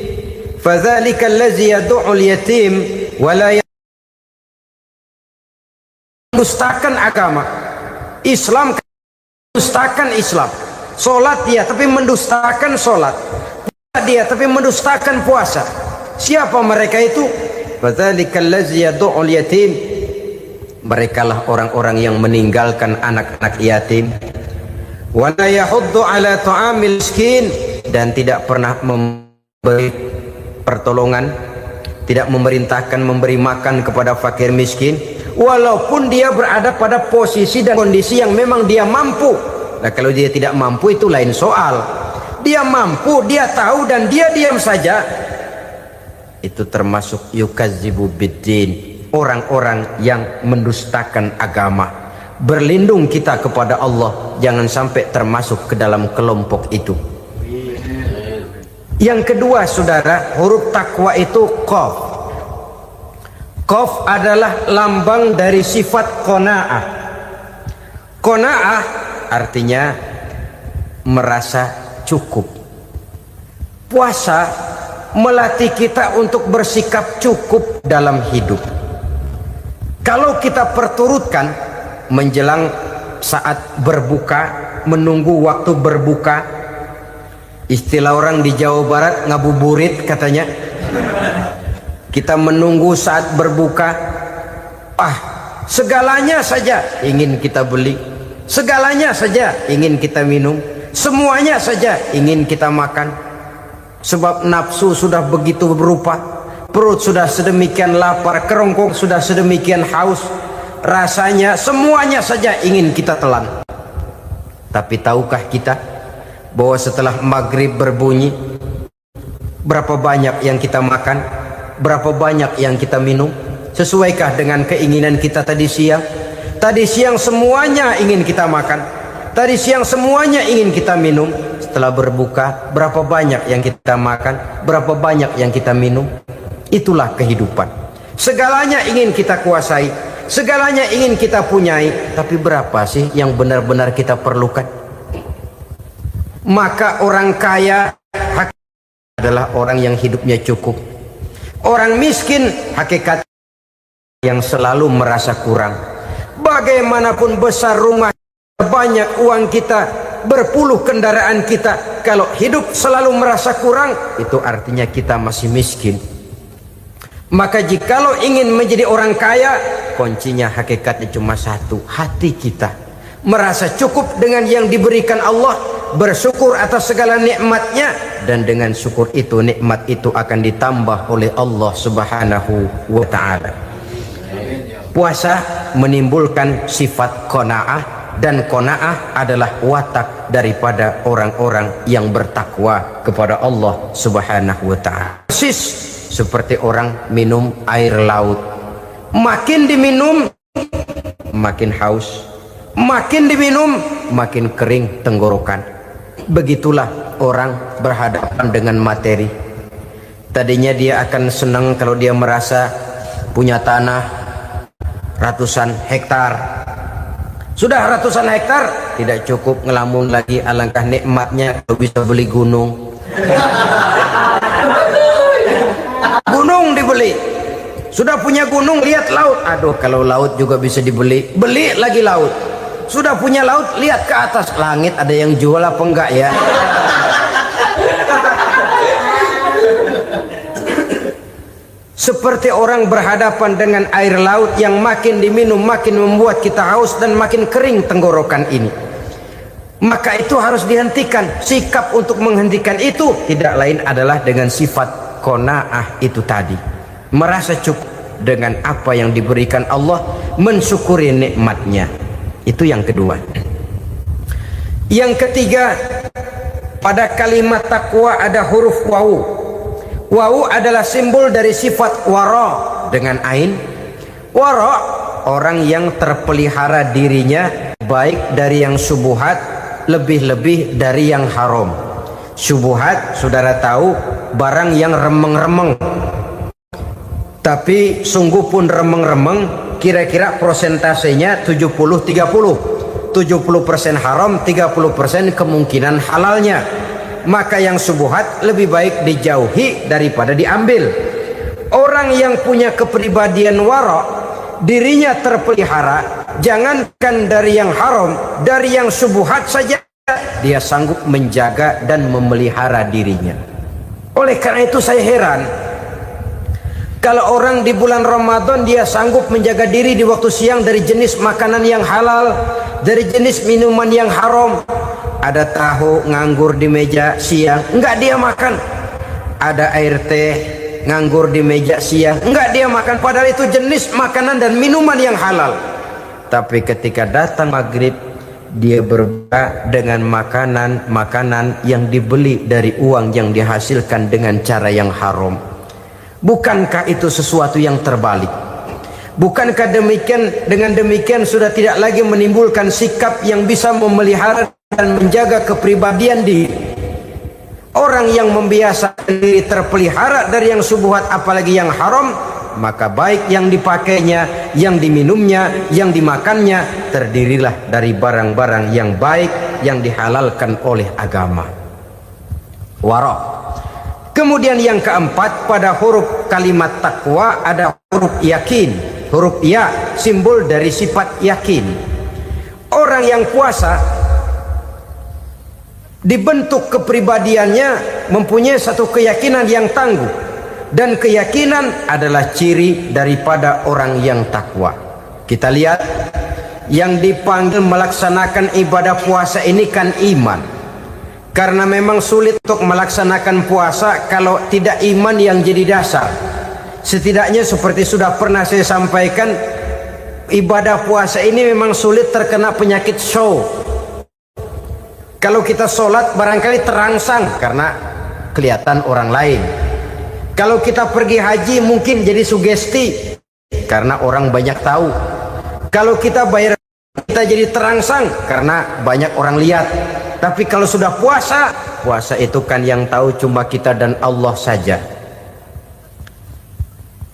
fadzalika allazi yad'ul yatim wa la mendustakan agama. Islam mendustakan Islam. Salat dia tapi mendustakan salat. Puasa dia tapi mendustakan puasa. Siapa mereka itu? Fadzalikal ladzi yad'ul yatim. Merekalah orang-orang yang meninggalkan anak-anak yatim. Wa la yahuddu ala ta'amil miskin, dan tidak pernah memberi pertolongan, tidak memerintahkan memberi makan kepada fakir miskin, walaupun dia berada pada posisi dan kondisi yang memang dia mampu. Nah, kalau dia tidak mampu itu lain soal. Dia mampu, dia tahu, dan dia diam saja, itu termasuk yukazzibu biddin, orang-orang yang mendustakan agama. Berlindung kita kepada Allah, jangan sampai termasuk ke dalam kelompok itu. Yang kedua, saudara, huruf takwa itu qaf. Qaf adalah lambang dari sifat qanaah. Qanaah artinya merasa cukup. Puasa melatih kita untuk bersikap cukup dalam hidup. Kalau kita perturutkan menjelang saat berbuka, menunggu waktu berbuka, istilah orang di Jawa Barat ngabuburit katanya, kita menunggu saat berbuka, segalanya saja ingin kita beli, segalanya saja ingin kita minum, semuanya saja ingin kita makan, sebab nafsu sudah begitu berupa, perut sudah sedemikian lapar, kerongkong sudah sedemikian haus, rasanya semuanya saja ingin kita telan. Tapi tahukah kita bahwa setelah maghrib berbunyi, berapa banyak yang kita makan, berapa banyak yang kita minum? Sesuaikah dengan keinginan kita tadi siang? Tadi siang semuanya ingin kita makan, tadi siang semuanya ingin kita minum. Setelah berbuka, berapa banyak yang kita makan, berapa banyak yang kita minum? Itulah kehidupan. Segalanya ingin kita kuasai, segalanya ingin kita punyai, tapi berapa sih yang benar-benar kita perlukan? Maka orang kaya adalah orang yang hidupnya cukup. Orang miskin hakikat yang selalu merasa kurang. Bagaimanapun besar rumah, banyak uang kita, berpuluh kendaraan kita, kalau hidup selalu merasa kurang, itu artinya kita masih miskin. Maka jikalau ingin menjadi orang kaya, kuncinya hakikatnya cuma satu, hati kita merasa cukup dengan yang diberikan Allah, bersyukur atas segala nikmatnya, dan dengan syukur itu, nikmat itu akan ditambah oleh Allah Subhanahu wa ta'ala. Puasa menimbulkan sifat qanaah, dan qanaah adalah watak daripada orang-orang yang bertakwa kepada Allah Subhanahu wa ta'ala. Persis seperti orang minum air laut, makin diminum makin haus, makin diminum makin kering tenggorokan. Begitulah orang berhadapan dengan materi. Tadinya dia akan senang kalau dia merasa punya tanah ratusan hektar. Sudah ratusan hektar tidak cukup, ngelamun lagi, alangkah nikmatnya kalau bisa beli gunung. Gunung dibeli, sudah punya gunung, lihat laut, aduh kalau laut juga bisa dibeli, beli lagi laut. Sudah punya laut, lihat ke atas, langit ada yang jual apa enggak ya? Seperti orang berhadapan dengan air laut yang makin diminum makin membuat kita haus dan makin kering tenggorokan ini. Maka itu harus dihentikan. Sikap untuk menghentikan itu tidak lain adalah dengan sifat qanaah itu tadi, merasa cukup dengan apa yang diberikan Allah, mensyukuri nikmatnya. Itu yang kedua. Yang ketiga, pada kalimat takwa ada huruf wawu. Wawu adalah simbol dari sifat wara dengan ain. Wara, orang yang terpelihara dirinya baik dari yang syubhat, lebih-lebih dari yang haram. Syubhat, saudara tahu, barang yang remeng-remeng, tapi sungguh pun remeng-remeng, kira-kira prosentasenya 70-30, 70% haram, 30% kemungkinan halalnya. Maka yang syubhat lebih baik dijauhi daripada diambil. Orang yang punya kepribadian wara, dirinya terpelihara, jangankan dari yang haram, dari yang syubhat saja dia sanggup menjaga dan memelihara dirinya. Oleh karena itu saya heran, Kalau orang di bulan Ramadan dia sanggup menjaga diri di waktu siang dari jenis makanan yang halal, dari jenis minuman yang haram. Ada tahu nganggur di meja siang, enggak dia makan. Ada air teh nganggur di meja siang, enggak dia makan. Padahal itu jenis makanan dan minuman yang halal. Tapi ketika datang maghrib, dia berbuka dengan makanan yang dibeli dari uang yang dihasilkan dengan cara yang haram. Bukankah itu sesuatu yang terbalik? Bukankah dengan demikian sudah tidak lagi menimbulkan sikap yang bisa memelihara dan menjaga kepribadian diri? Orang yang membiasakan diri terpelihara dari yang syubhat apalagi yang haram, maka baik yang dipakainya, yang diminumnya, yang dimakannya terdirilah dari barang-barang yang baik yang dihalalkan oleh agama. Wara. Kemudian yang keempat, pada huruf kalimat takwa ada huruf yakin. Huruf ya simbol dari sifat yakin. Orang yang puasa dibentuk kepribadiannya mempunyai satu keyakinan yang tangguh, dan keyakinan adalah ciri daripada orang yang takwa. Kita lihat yang dipanggil melaksanakan ibadah puasa ini kan iman. Karena memang sulit untuk melaksanakan puasa kalau tidak iman yang jadi dasar. Setidaknya seperti sudah pernah saya sampaikan, ibadah puasa ini memang sulit terkena penyakit show. Kalau kita sholat barangkali terangsang karena kelihatan orang lain. Kalau kita pergi haji mungkin jadi sugesti karena orang banyak tahu. Kalau kita bayar kita jadi terangsang karena banyak orang lihat. Tapi kalau sudah puasa itu kan yang tahu cuma kita dan Allah saja.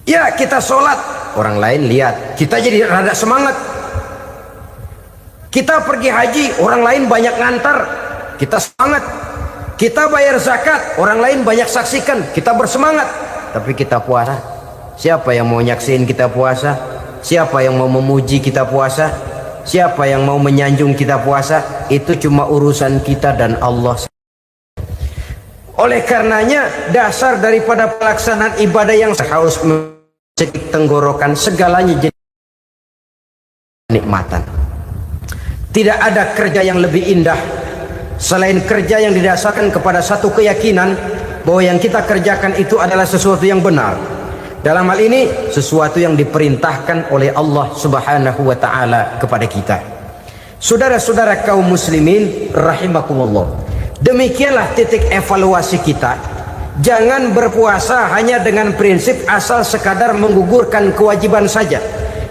Ya, kita sholat, orang lain lihat, kita jadi rada semangat. Kita pergi haji, orang lain banyak ngantar, kita semangat. Kita bayar zakat, orang lain banyak saksikan, kita bersemangat. Tapi kita puasa, siapa yang mau nyaksiin kita puasa? Siapa yang mau memuji kita puasa? Siapa yang mau menyanjung kita puasa? Itu cuma urusan kita dan Allah. Oleh karenanya dasar daripada pelaksanaan ibadah yang harus mencegah tenggorokan segalanya jadi nikmatan. Tidak ada kerja yang lebih indah selain kerja yang didasarkan kepada satu keyakinan bahwa yang kita kerjakan itu adalah sesuatu yang benar. Dalam hal ini sesuatu yang diperintahkan oleh Allah Subhanahu wa taala kepada kita. Saudara-saudara kaum muslimin rahimakumullah. Demikianlah titik evaluasi kita. Jangan berpuasa hanya dengan prinsip asal sekadar menggugurkan kewajiban saja,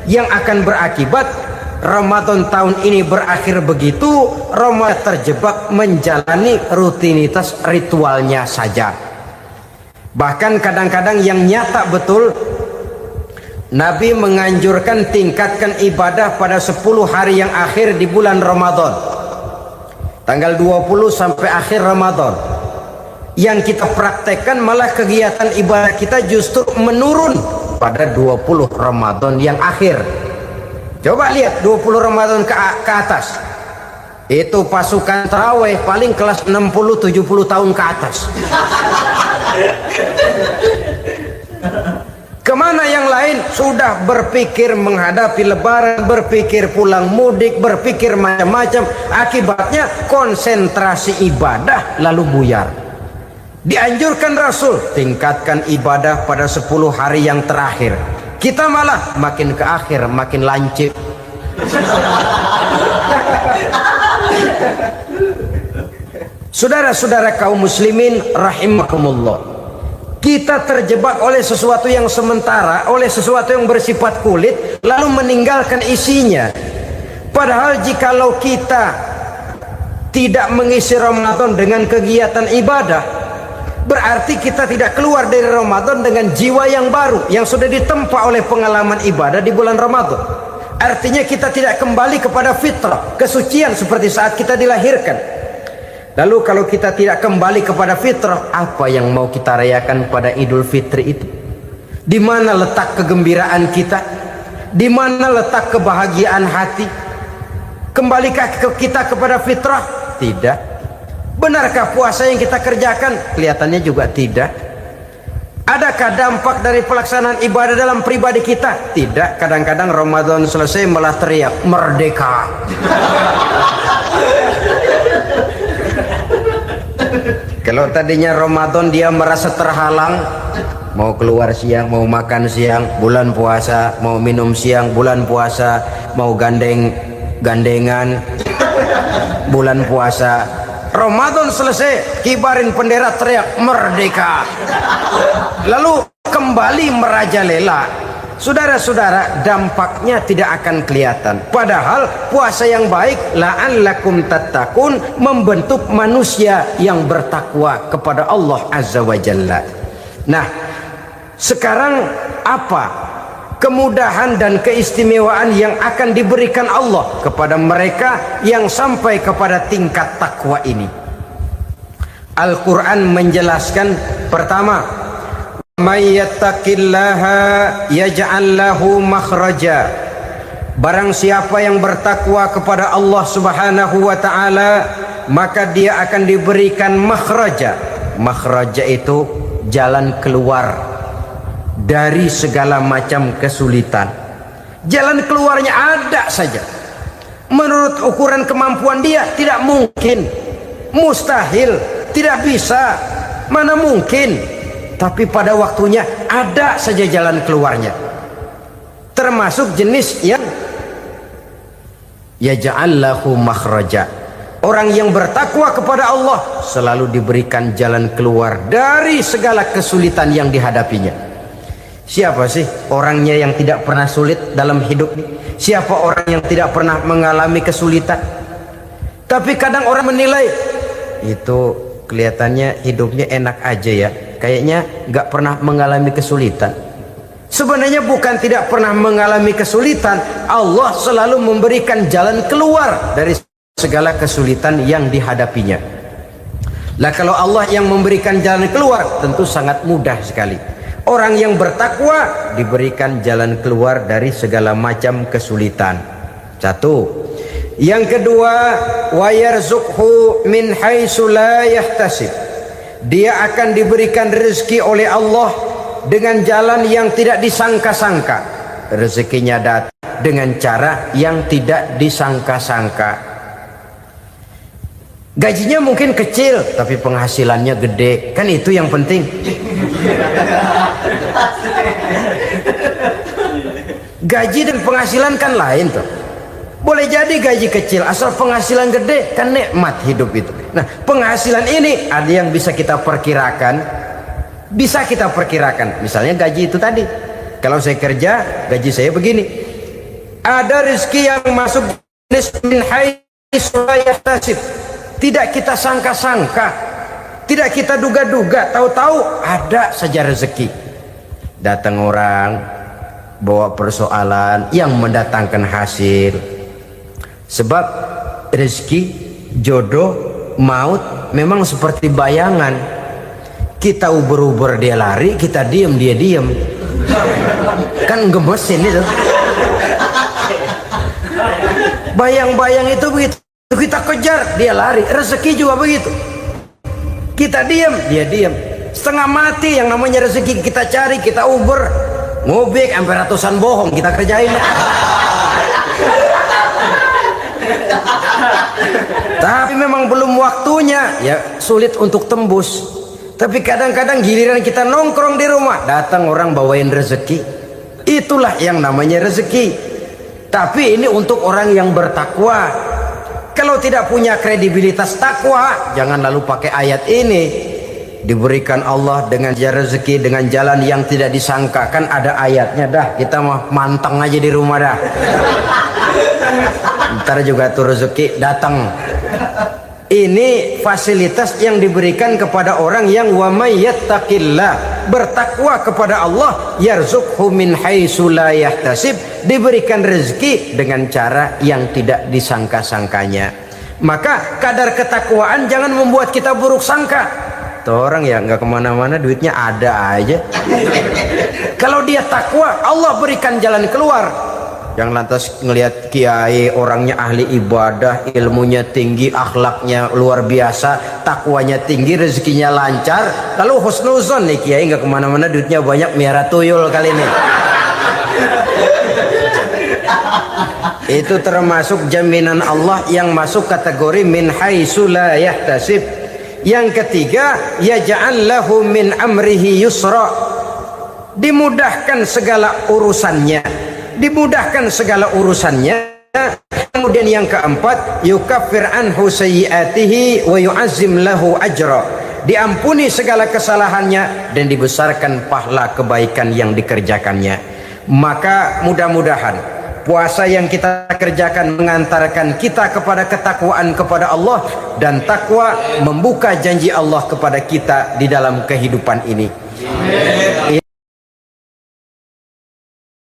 yang akan berakibat Ramadan tahun ini berakhir begitu, Ramadan terjebak menjalani rutinitas ritualnya saja. Bahkan kadang-kadang yang nyata betul, Nabi menganjurkan tingkatkan ibadah pada 10 hari yang akhir di bulan Ramadan, tanggal 20 sampai akhir Ramadan. Yang kita praktekkan malah kegiatan ibadah kita justru menurun pada 20 Ramadan yang akhir. Coba lihat 20 Ramadan ke atas, itu pasukan tarawih paling kelas 60-70 tahun ke atas. Kemana yang lain sudah berpikir menghadapi lebaran, berpikir pulang mudik, berpikir macam-macam. Akibatnya konsentrasi ibadah lalu buyar. Dianjurkan Rasul tingkatkan ibadah pada 10 hari yang terakhir. Kita malah makin ke akhir makin lancip. Saudara-saudara kaum muslimin rahimakumullah, kita terjebak oleh sesuatu yang sementara, oleh sesuatu yang bersifat kulit, lalu meninggalkan isinya. Padahal jikalau kita tidak mengisi Ramadan dengan kegiatan ibadah, berarti kita tidak keluar dari Ramadan dengan jiwa yang baru yang sudah ditempa oleh pengalaman ibadah di bulan Ramadan. Artinya kita tidak kembali kepada fitrah, kesucian seperti saat kita dilahirkan. Lalu kalau kita tidak kembali kepada fitrah, apa yang mau kita rayakan pada Idul Fitri itu? Di mana letak kegembiraan kita? Di mana letak kebahagiaan hati? Kembalikah kita kepada fitrah? Tidak. Benarkah puasa yang kita kerjakan? Kelihatannya juga tidak. Adakah dampak dari pelaksanaan ibadah dalam pribadi kita? Tidak. Kadang-kadang Ramadan selesai malah teriak merdeka. Kalau tadinya Ramadan dia merasa terhalang, mau keluar siang, mau makan siang, bulan puasa, mau minum siang, bulan puasa, mau gandengan, bulan puasa. Ramadan selesai, kibarin bendera, teriak merdeka. Lalu kembali merajalela. Saudara-saudara, dampaknya tidak akan kelihatan. Padahal puasa yang baik, la'allakum tattaqun, membentuk manusia yang bertakwa kepada Allah Azza wa Jalla. Nah, sekarang apa kemudahan dan keistimewaan yang akan diberikan Allah kepada mereka yang sampai kepada tingkat takwa ini? Al-Quran menjelaskan, pertama, may yattaqillaha yaj'al lahu makhraja. Barang siapa yang bertakwa kepada Allah Subhanahu wa taala, maka dia akan diberikan makhraja. Makhraja itu jalan keluar dari segala macam kesulitan. Jalan keluarnya ada saja. Menurut ukuran kemampuan dia tidak mungkin, mustahil, tidak bisa, mana mungkin. Tapi pada waktunya ada saja jalan keluarnya. Termasuk jenis yang yaj'al lahu makhraja. Orang yang bertakwa kepada Allah selalu diberikan jalan keluar dari segala kesulitan yang dihadapinya. Siapa sih orangnya yang tidak pernah sulit dalam hidup? Siapa orang yang tidak pernah mengalami kesulitan? Tapi kadang orang menilai, itu kelihatannya hidupnya enak aja ya, kayaknya nggak pernah mengalami kesulitan. Sebenarnya bukan tidak pernah mengalami kesulitan, Allah selalu memberikan jalan keluar dari segala kesulitan yang dihadapinya. Lah kalau Allah yang memberikan jalan keluar, tentu sangat mudah sekali. Orang yang bertakwa diberikan jalan keluar dari segala macam kesulitan. Satu. Yang kedua, wa yarzuqhu min haitsu la yahtasib. Dia akan diberikan rezeki oleh Allah dengan jalan yang tidak disangka-sangka. Rezekinya datang dengan cara yang tidak disangka-sangka. Gajinya mungkin kecil, tapi penghasilannya gede. Kan itu yang penting. Gaji dan penghasilan kan lain tuh. Boleh jadi gaji kecil, asal penghasilan gede, kan nikmat hidup itu. Nah, penghasilan ini ada yang bisa kita perkirakan. Bisa kita perkirakan. Misalnya gaji itu tadi. Kalau saya kerja, gaji saya begini. Ada rezeki yang masuk min haitsu la yahtasib. Tidak kita sangka-sangka, tidak kita duga-duga, tahu-tahu ada saja rezeki. Datang orang bawa persoalan yang mendatangkan hasil. Sebab rezeki, jodoh, maut memang seperti bayangan. Kita uber-uber dia lari, kita diem dia diem. Kan gemesin itu. Bayang-bayang itu begitu. Kita kejar, dia lari. Rezeki juga begitu. Kita diem, dia diem. Setengah mati yang namanya rezeki kita cari, kita uber, ngobek sampai ratusan bohong kita kerjain. Tapi memang belum waktunya, ya sulit untuk tembus. Tapi kadang-kadang giliran kita nongkrong di rumah, datang orang bawain rezeki. Itulah yang namanya rezeki. Tapi ini untuk orang yang bertakwa. Kalau tidak punya kredibilitas takwa, jangan lalu pakai ayat ini. Diberikan Allah dengan rezeki dengan jalan yang tidak disangka. Kan ada ayatnya dah, kita mah manteng aja di rumah dah. Ntar juga tuh rezeki datang. Ini fasilitas yang diberikan kepada orang yang wa may yattaqillah, bertakwa kepada Allah, yarzuqhu min haitsu la yahtasib, diberikan rezeki dengan cara yang tidak disangka-sangkanya. Maka kadar ketakwaan jangan membuat kita buruk sangka. Tuh orang ya nggak kemana-mana, duitnya ada aja. Kalau dia takwa, Allah berikan jalan keluar. yang lantas ngelihat kiai orangnya ahli ibadah, ilmunya tinggi, akhlaknya luar biasa, takwanya tinggi, rezekinya lancar, lalu husnuzon nih kiai nggak kemana-mana, duitnya banyak, miara tuyul kali ini. Itu termasuk jaminan Allah yang masuk kategori min haitsu la yahtasib. Yang ketiga, yaj'al lahu min amrihi yusra, dimudahkan segala urusannya, dimudahkan segala urusannya. Kemudian yang keempat, yukaffir anhu sayyiatihi wa yu'azzim lahu ajra, diampuni segala kesalahannya dan dibesarkan pahala kebaikan yang dikerjakannya. Maka mudah-mudahan puasa yang kita kerjakan mengantarkan kita kepada ketakwaan kepada Allah, dan takwa membuka janji Allah kepada kita di dalam kehidupan ini.